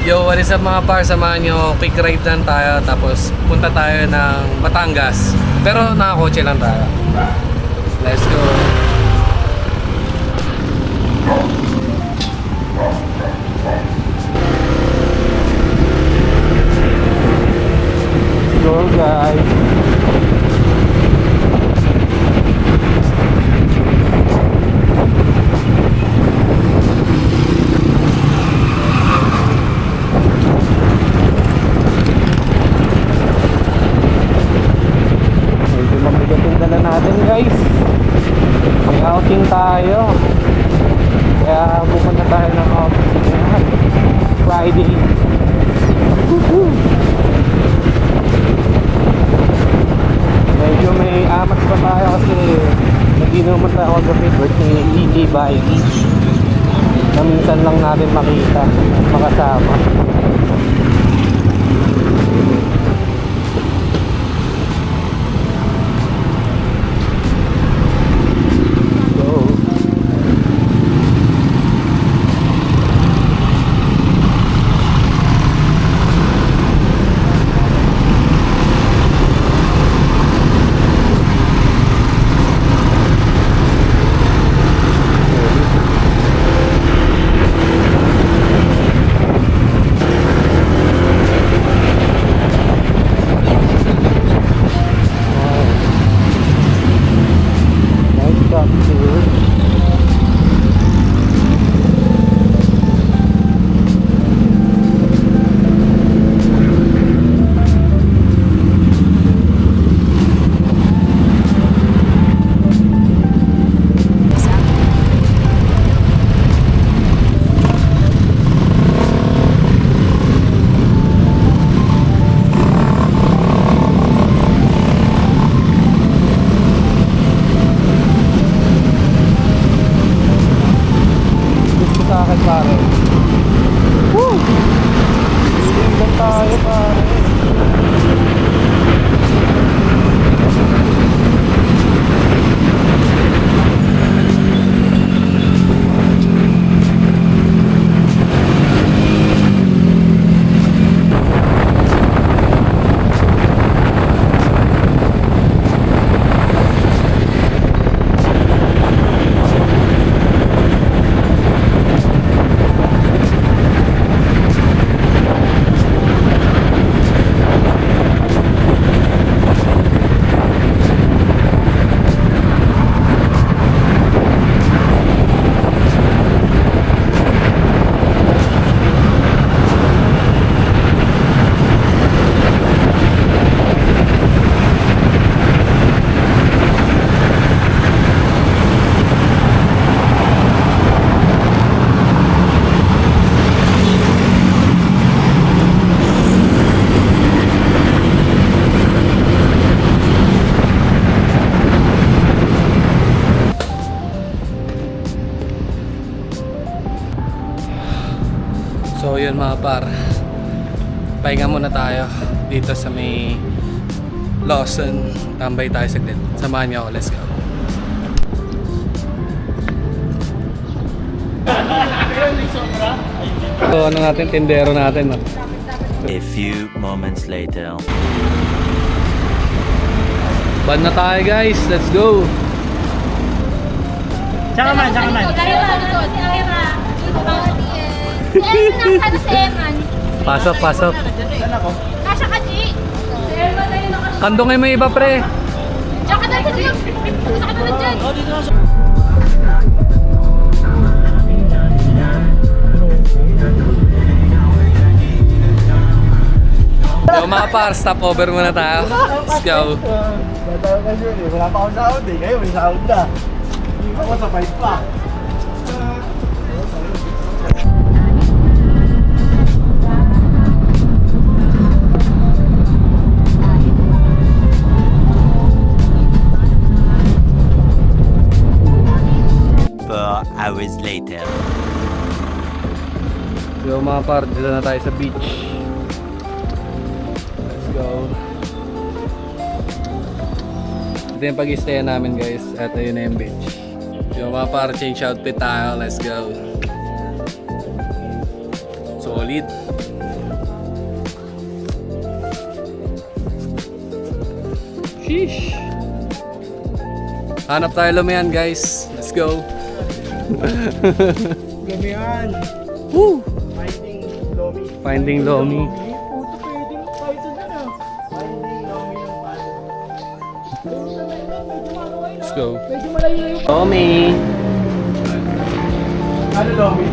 Yo, what is up mga par? Samahan nyo, quick ride lang tayo. Tapos punta tayo ng Batangas. Pero nakakotse lang tayo. Let's go. Let's go guys. Guys, may outing tayo, kaya pupunta tayo ng office Friday. Medyo may amat pa tayo kasi nag-inuman tayo kagabi birthday ni EJ Bike na minsan lang natin makita at makasama. Pare. Woo! Tingnan tayo pare. So yun mga par, pahinga muna tayo dito sa may Lawson. Tambay tayo saglit. Samahan niyo ako, let's go. So ano natin, tindero natin no? A few moments later. Ban na tayo guys, let's go. Tsaka man. Si Eman, nasaan si Eman? Pasok. Kasha ka, G. Si Eman na yun nakasya. Kandong ay may iba pre. Diyan ka na sa dyan. Gusto ka na dyan. Yo mga par, stop over muna tayo. Let's go. Wala pa akong sahod eh. Ngayon may sahod na. Hindi ako sa 5 pa. Hours later. Yo mga par, dito na tayo sa beach. Let's go. Ito yung pag-i-stay namin guys. At yun na yung beach. Yo mga par, change outfit tayo. Let's go. Solid. Sheesh. Hanap tayo lumayan guys. Let's go. Gamihan. Woo! Finding Lomi. Finding Lomi. Puto pwede mo tayo dun na. Finding Lomi ng palo. Let's go. Medyo malayo yung... Lomi. Ano Lomi?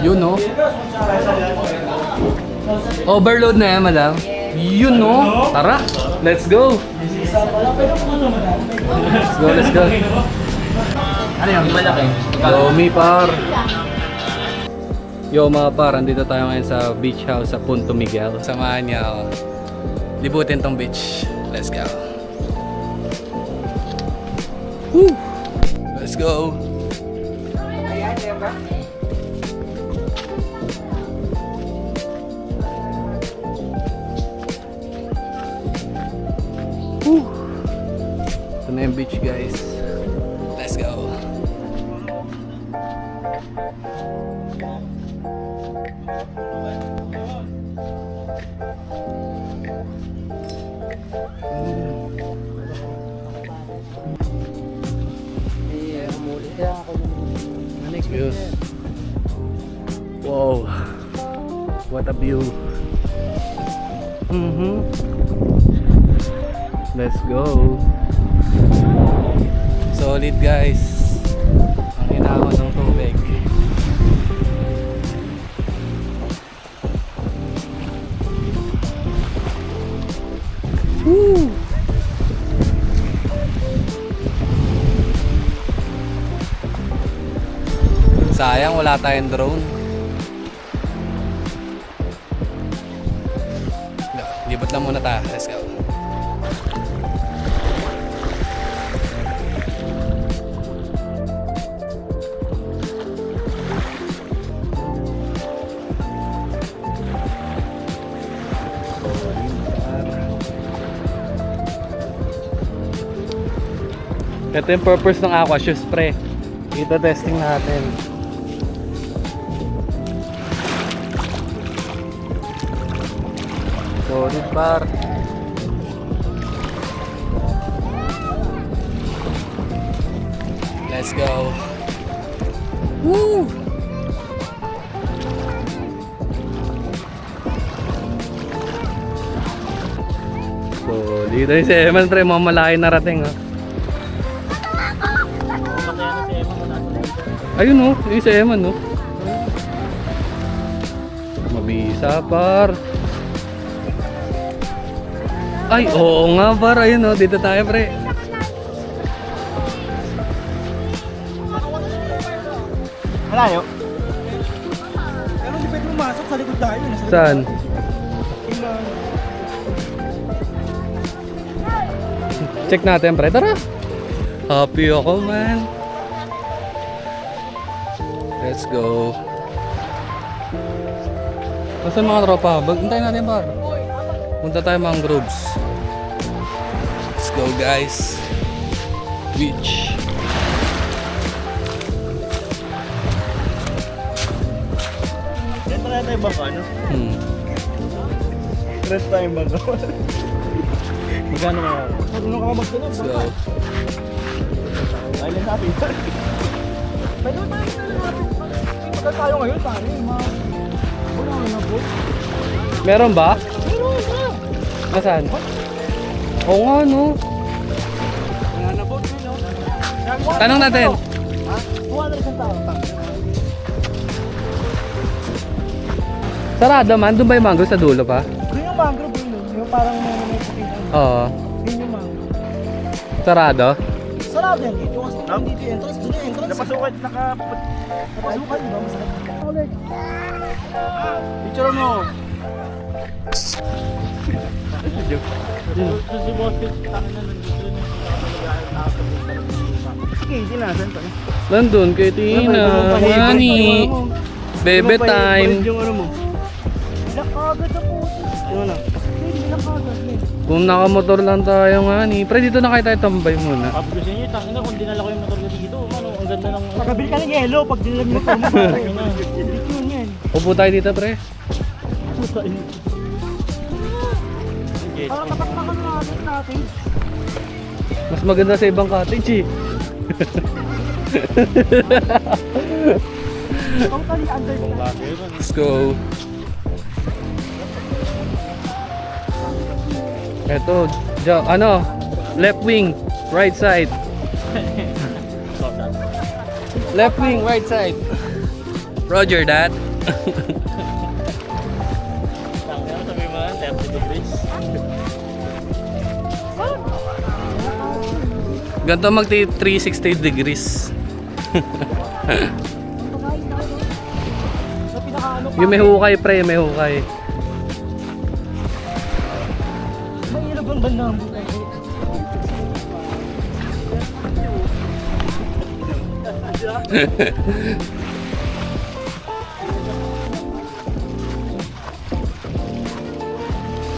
Yun no? Overload na yan, madam. Yun no? Tara, let's go. Let's go, let's go. Ano yung malaki? Lomi par. Yo mga par, andito tayo ngayon sa beach house sa Punto Miguel. Samahan niya ako. Libutin tong beach. Let's go. Woo! Let's go. Woo! Ito na yung beach guys. Let's go. Views. Wow. What a view. Let's go. Solid guys. Ang hinahon ng tubig. Woo! Sayang wala tayong drone. Libot lang muna tayo. Let's go. Ito yung purpose ng aqua shoes pre. Ito testing natin. Solid par. Let's go. Woo! Solid. Ito yung si Eman pre, mamalaki narating ha. Ayun oh, yung si Eman no. Mabisa par. Ay, oo nga par, ayun oh, dito tayo pre. Malayo? Pero hindi pwede pumasok sa likod tayo. Saan? Check natin pre, tara. Happy ako man. Let's go. Nasaan mga tropa? Hintayin natin par. Punta tayo mangroves. Let's go guys. Beach. Yan pala tayo bangka, ano? Rest tayo bangka. Magkano nga? Marunong ka magkano? Let's go. Ayun natin. Pwede mo tayo natin. Magkano tayo ngayon pare? Wala na po. Meron ba? Meron na. Nasaan? Oo nga no. Wala na po. Tanong natin. Ha? 200 isang tao. Sarado man, doon ba yung mango sa dulo pa? Yun yung mangrove yun. Yung parang may pupitan. Oo. Yun yung mangrove. Sarado? Sarado yan. Dito kasi dito yung entrance. Dito yung entrance. Napasukan. Napasukan. Diba? Masarap. Ulit. Picture mo. Si Bossy, tangan na nandito yung sige, hindi nasan to. Nandun kay Tina. Ngani. Bebe time. Yung ano mo. Nakagad na po. Ano na? Hindi nakagad. Kung nakamotor lang tayo ngani. Pre, dito na kayo tayo tambay muna. Sabi ko sa inyo, tangina kung dinala ko yung motor ko dito, ano, ang ganda ng... Pagkabili ka ng yelo pag dinala mo ito. Hindi yun yan. Upo tayo dito, pre. Para tapak-takan natin. Mas maganda sa ibang cottage eh. Totally under. Let's go. Eto, left wing, right side. Left wing, right side. Roger that. Sabi mo, 30 degrees. Ganito magti 360 degrees. Sa pinakaano pa. Yung may hukay, pre, may hukay. May ilog ang bandang buhay.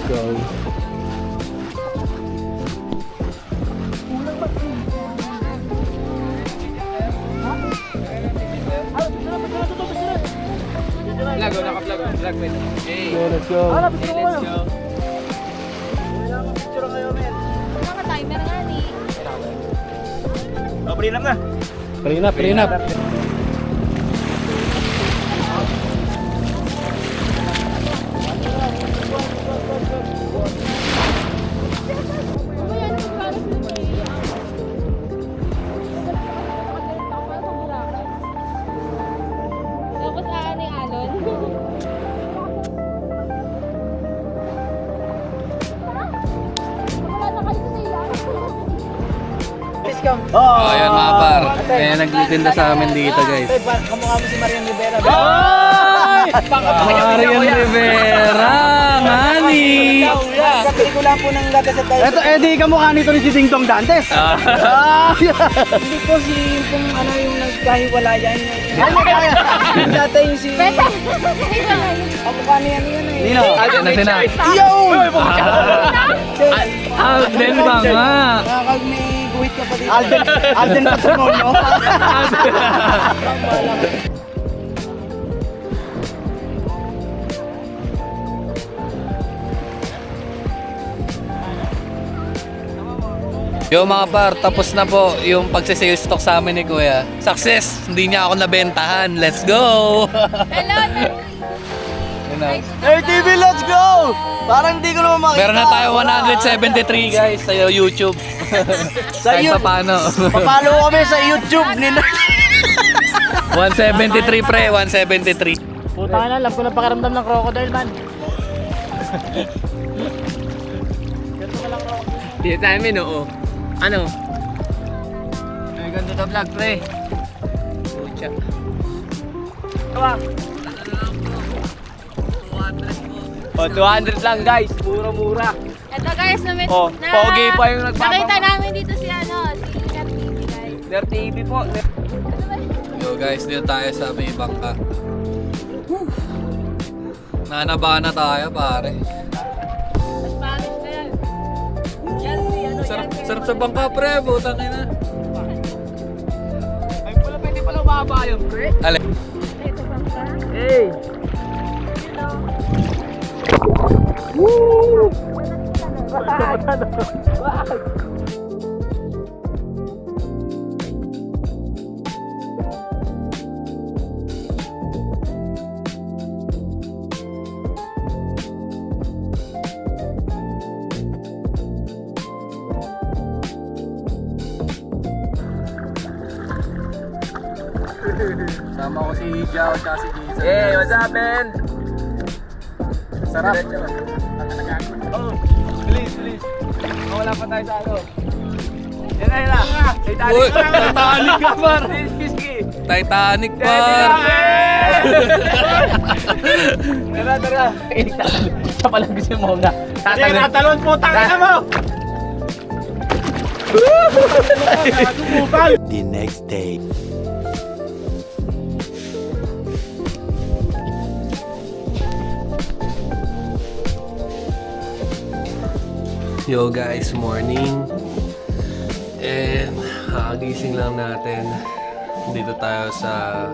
Go. Go, let's go. Ah, lapit ko kayo. Kailangan picture kayo, men. Mga timer nga ni. Oh, prenup na. Prenup. Mamaya na magparas na may Tapos ni Alon. Wala na kayo sa ilang. Discount. Oh, ayan mga par. Ayan, nagtitinda sa amin dito, guys. Kamukha mo si Marian Rivera. Marian Rivera, Manny. Sa pelikula po ng Laga sa Tayo. Ito, di kamukha nito ni si Ding Dong Dantes. Hindi po si kung ano yung nagkahiwalayan. Ano kaya? Dati yung si... Beta! Kamukha niya niya na eh. Nino, na sina. Yo! Alden ba nga? Nakakag may guhit ka pa dito. Alden Patrimonio. Yo mga par, tapos na po yung pagsisales stock sa amin ni Kuya. Success! Hindi niya ako nabentahan. Let's go! Hello! RTV, let's go! Parang di ko naman makita. Meron na tayo 173 guys sa YouTube. Sa Kahit YouTube. pa paano. Papalo kami sa YouTube ni 173 pre, 173. Puta na, alam ko na pakaramdam ng crocodile man. Dito tayo min, oo. Ano? Ay, ganda na vlog pre. Pucha. O, 200 lang guys. Mura-mura. Ito guys, Oh, pogi pa yung nagbabang. nakita namin dito si si Kat TV guys. Ner TV po. Yo guys, dito tayo sa may bangka. Nanaba na tayo pare. Spanish na yan. Yan si Sarap sa bangka pre, butang ina. Ay, pwede pala baba yun, pre. Ale. Ito bang ka? Hey! Sama ko si Jao at si Jason. Hey, what's up, man? Sarap. Oh, bilis. Oh, wala pa tayo sa ano. Yan na, yan na. Uy, Titanic ka par. Whiskey. Titanic par. Tara. Sa palang gusto mo na. Tatalon po, tangin na mo! The next day. Yo guys, morning. And kakagising lang natin. Dito tayo sa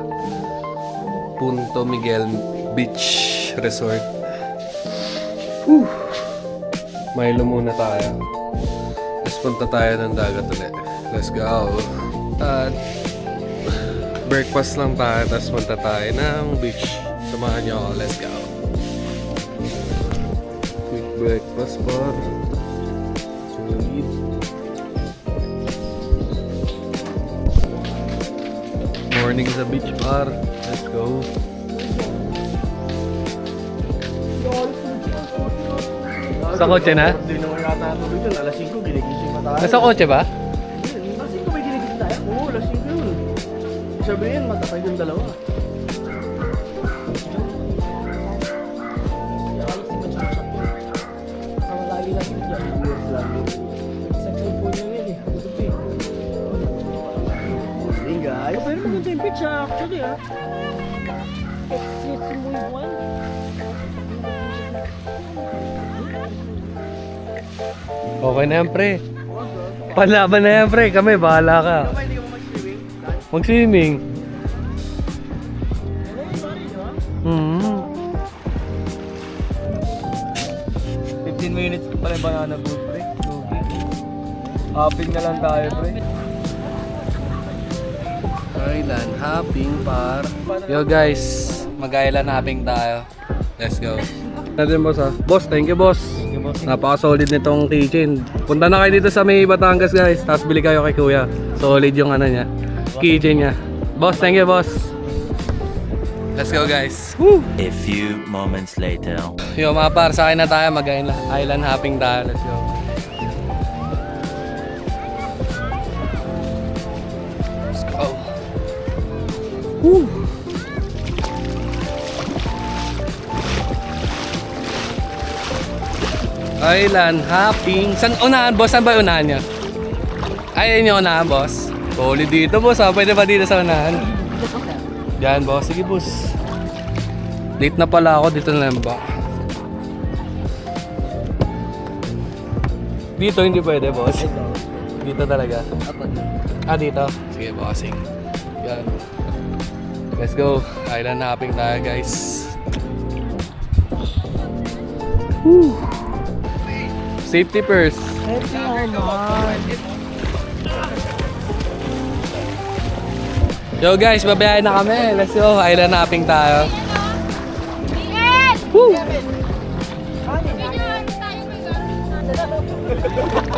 Punto Miguel Beach Resort. Whew. Milo muna tayo. Tapos punta tayo ng dagat ulit. Let's go. At breakfast lang tayo. Tapos punta tayo ng beach. Samahan nyo ako. Let's go. Quick breakfast par. Solid. Morning sa beach par. Let's go. Sa kotse na? Hindi naman yata natuloy dun. Alas 5, ginigising na tayo. Nasa kotse ba? Alas 5 may ginigising tayo? Oo, alas 5 yun. Sabihin, matatay yung dalawa. Ay, pero maganda yung pitch actually ah. Okay na yan, pre. Panlaban na yan, pre. Kami, bahala ka. Hindi ka ba mag-swimming? Mag-swimming. Mm-hmm. 15 minutes pa rin banana boat, pre. Hopping na lang tayo, pre. Island hopping par. Yo guys, mag-island hopping tayo. Let's go. Natin boss ha. Boss, thank you boss. Napaka-solid nitong keychain. Punta na kayo dito sa may Batangas guys. Tapos bili kayo kay kuya. Solid yung ano niya. Keychain niya. Boss, thank you boss. Let's go guys. Woo! A few moments later. Yo mga par, sa akin na tayo. Mag-island hopping tayo. Let's go. Let's go. Woo! Island hopping. Saan unahan, boss? Saan ba unahan niya? Ayun yung unahan, boss. Solid dito, boss. Pwede ba dito sa unahan? Diyan, boss. Sige, boss. Late na pala ako. Dito na lang ba? Dito hindi pwede, boss. Dito talaga. Ah, dito. Sige, bossing. Yan. Let's go. Island hopping tayo, guys. Woo! Safety first. Yo guys, babayain na kami. Let's go. Island hopping tayo. Ian! Woo!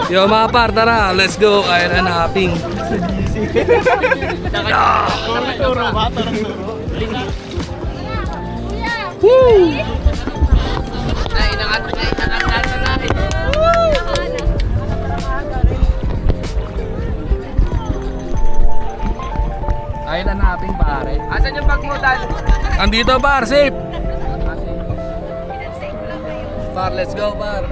Yo mga par, tara. Let's go. Island hopping. Woo! Island hopping pare. Asan yung bag mo, Dan? Andito par, safe. Par, let's go par.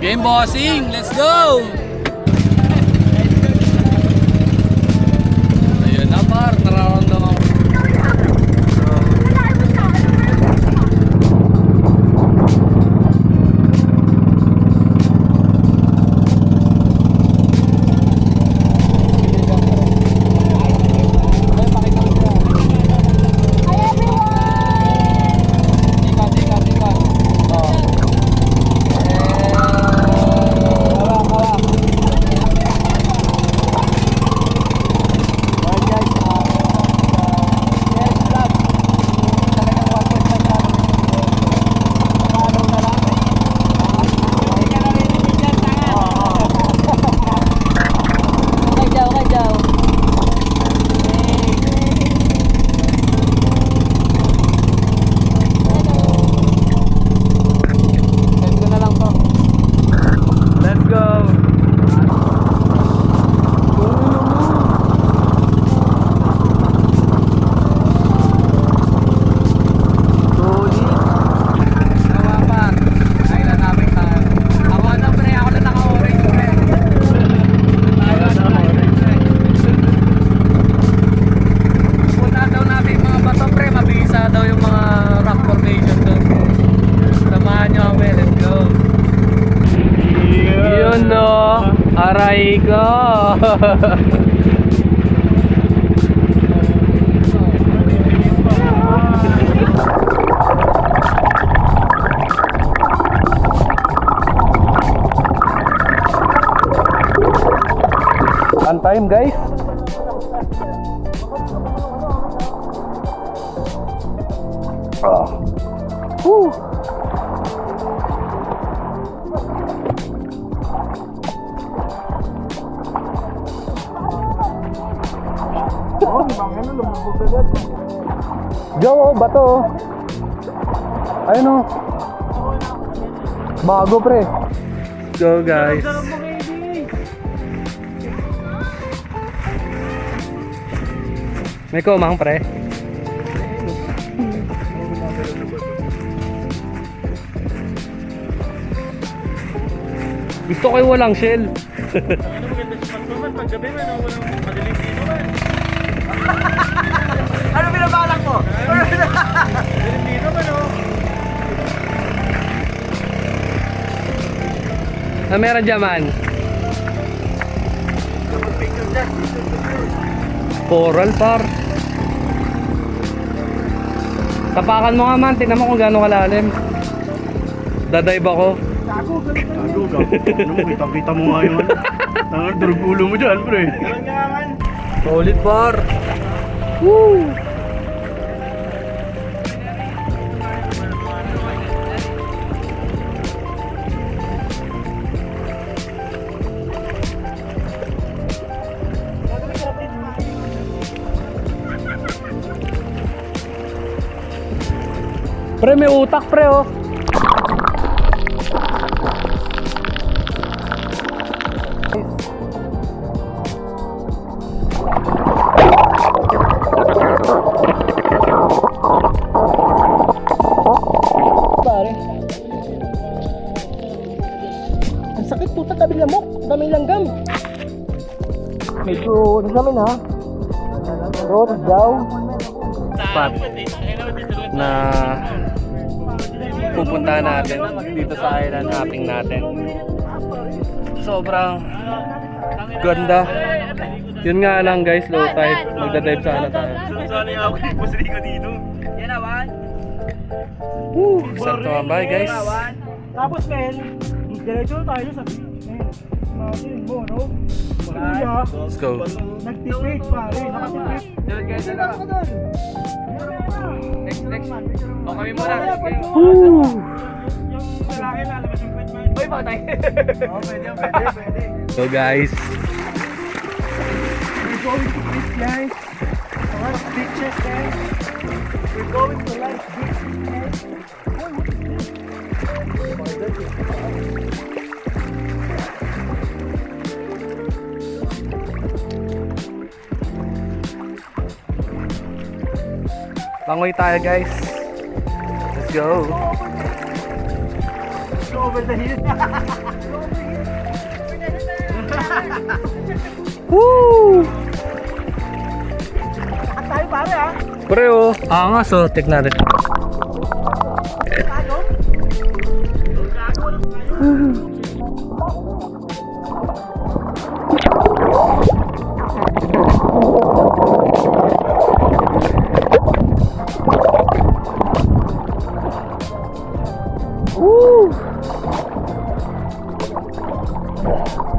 Game bossing, let's go. Ayun na par, nararamdaman ko. Aray ko. Fun time guys. Woo. Go, bato. Ayun o. Bago pre. Go guys. May kumang pre. Gusto ko yung walang shell. Ano binabalak mo? Na meron dyan man. Coral par. Tapakan mo nga man, tingnan mo kung gaano kalalim. Dadive ako. Gago, kita mo nga yun. Durog ulo mo dyan, pre. Solid par. Woo! Pre, may utak pre oh. Pare. Ang sakit po sa tabi lamok. Daming langgam. Medyo namin ha. Road daw. Spot na pupunta natin dito sa island hopping natin. Sobrang ganda. Yun nga lang guys, low tide. Magdadive sana tayo. Woo! Sarap tumambay guys. Tapos men, diretso tayo sa beach. Imagine mo, no? Let's go. Nag-debate pare, nakatipid. Diyan guys, Sino ka doon? Next. O kami muna. Yung malaki lalabas yung pwede man. Uy, patay. Oo, pwede. So guys, We're going to beach guys. Alright, beaches guys. We're going to like beaches guys. langoy tayo guys. Let's go. Go over the hill. Woo! Lahat tayo pare ha. Pre oh, angas oh, tek natin. Woo!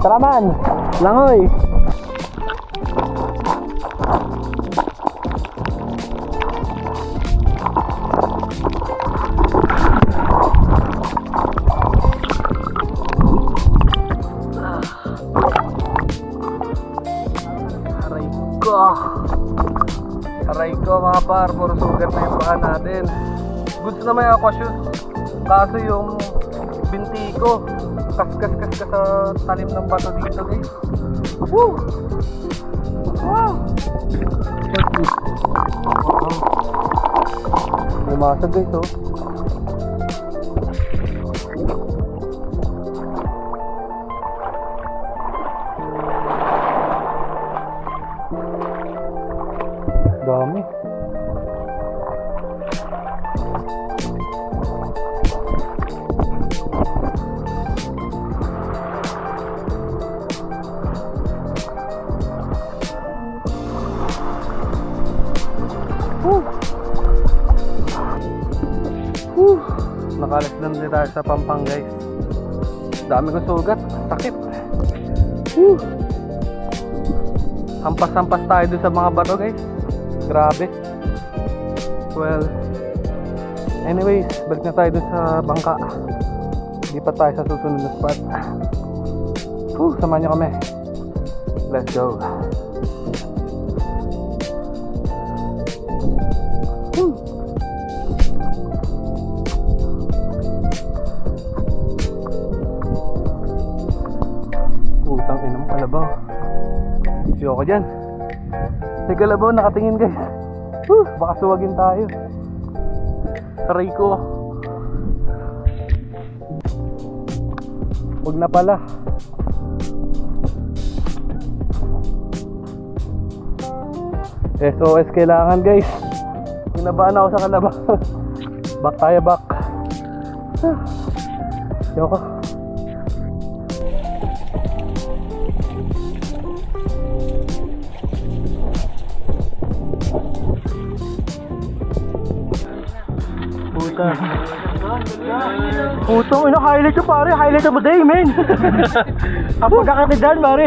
Tara man, langoy. Aray ko mga par, puro sugat na yung paa natin. Goods na may aqua shoes. Kaso yung binti ko kaskas sa talim ng bato dito guys. Woo! Wow! Lumasag guys oh. Dami. Nakalis lang din tayo sa Pampang guys. Dami kong sugat, sakit. Hampas-hampas tayo dun sa mga bato guys. Grabe. Well, anyways, balik na tayo dun sa bangka. Hindi pa tayo sa susunod na spot. Samahan nyo kami. Let's go. Putang ina mo, kalabaw. Ayoko dyan. May kalabaw nakatingin guys. Baka suwagin tayo. Taray ko. Huwag na pala. SOS kailangan guys. Kinabahan ako sa kalabaw. Back tayo, back. Ayoko. Putong ina, highlight ko pare, highlight mo day, men. Ang pagkakatidan pare.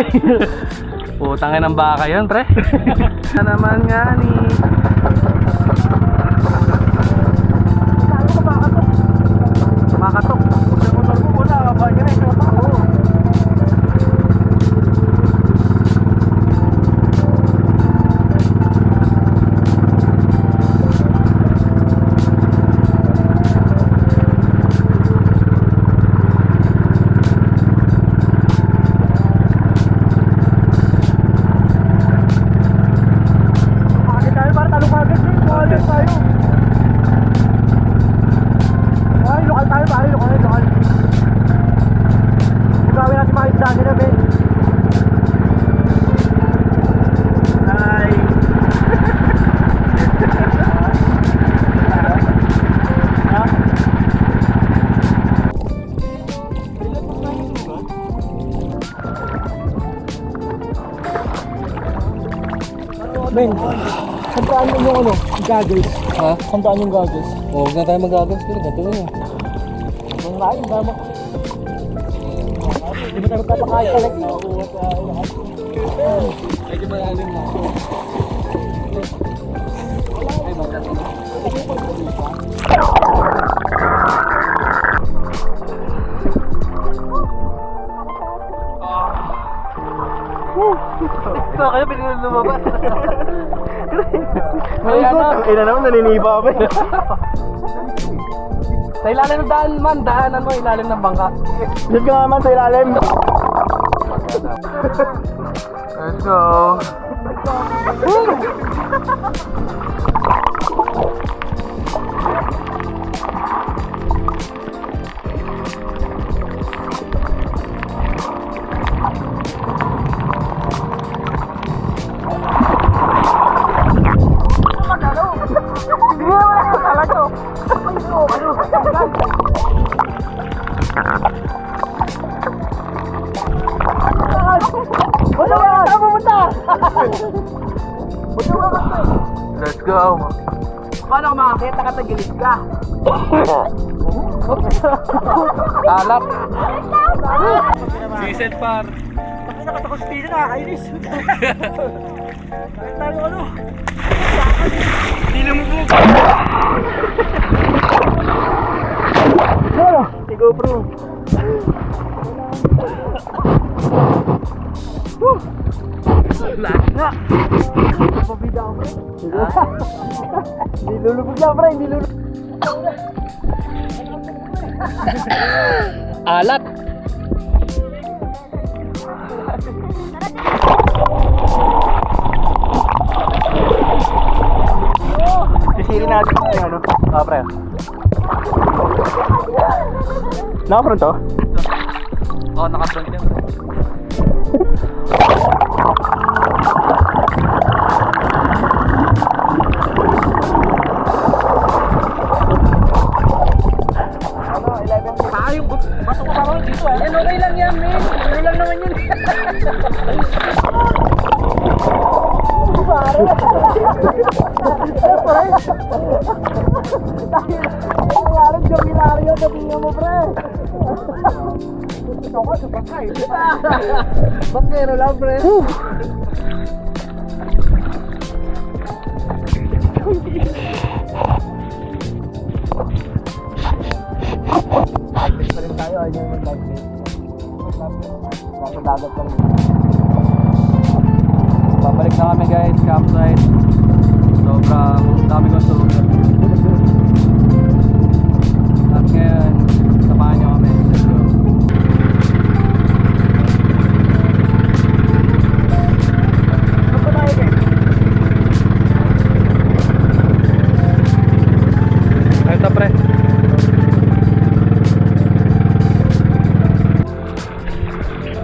Putangin ng baka yun, pre. Na naman nga ni. Makatok. Motor mo muna, kapag yan eh. Men, sandaan mo yung ano, goggles. Ha? Sandaan yung goggles. Huwag na tayo mag-goggles, pero gato yun. Ang lahat, ang dama. Di ba tayo magkapakain ka lang? Medyo malalim na. Ito kayo, pinilin lumabas. Ay, ano? Ina naman, naniniba kami. Sa ilalim ng daan man, daanan mo ilalim ng bangka. Diyan ka naman sa ilalim. Let's go. Let's go. Paano kung makakit? Nakatagilid ka. Alap. Season par. Bakit nakatakos pila na? Iris. Bakit tayo ano? Nilumubog. Sigo bro. Lahat nga. Pabida ako pre. Nilulubog lang pre, nilulubog. Alat. Sisirin natin yung ano. Pre. Naka-front to? Oo, naka-front yan. Bato ko parang dito eh. Yan, okay lang yan, men. Ano lang naman yun. Nangyari, Jomilario, tabingan mo, pre. Ito ko, subakay. Bakero lang, pre. Live pa rin tayo, ayaw yung mag-live base. Nasa dagat pa rin. Babalik na kami guys, campsite. Sobrang dami kong sugat. At ngayon, samahan niyo kami. Let's go. Ito pre.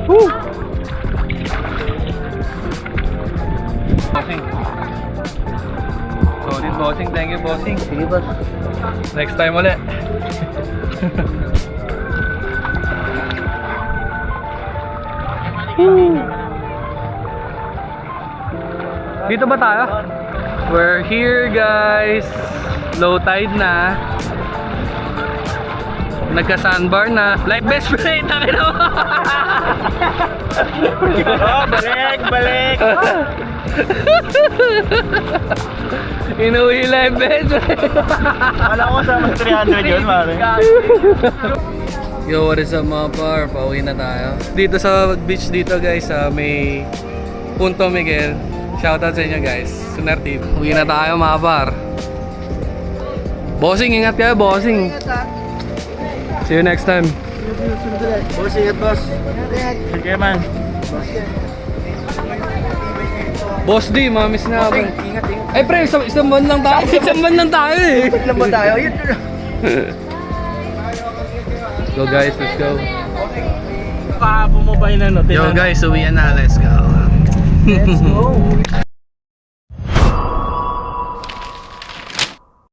Woo! Bossing. Solid bossing, thank you bossing. Sige boss. Next time ulit. Dito ba tayo? We're here guys. Low tide na. Nagka-sandbar na. Life best friend, takin mo. Balik! Inuwi life best friend. Wala ko sa mas 300 yun, mare. Yo, what is up mga par? Pauwi na tayo. Dito sa beach dito guys, may Punto Miguel. Shoutout sa inyo guys. Sunar Team. Uwi na tayo mga par. Bossing, ingat kayo bossing. See you next time. Boss, ingat boss. Sige man. Boss D, mamiss na ako. Ingat. Ay pre, isang buwan lang tayo. Isang buwan lang tayo eh. Ilan ba tayo? Yun. Let's go guys, let's go. Kahapon mo ba yun ano? Yo guys, uwi na. Let's go. Let's go.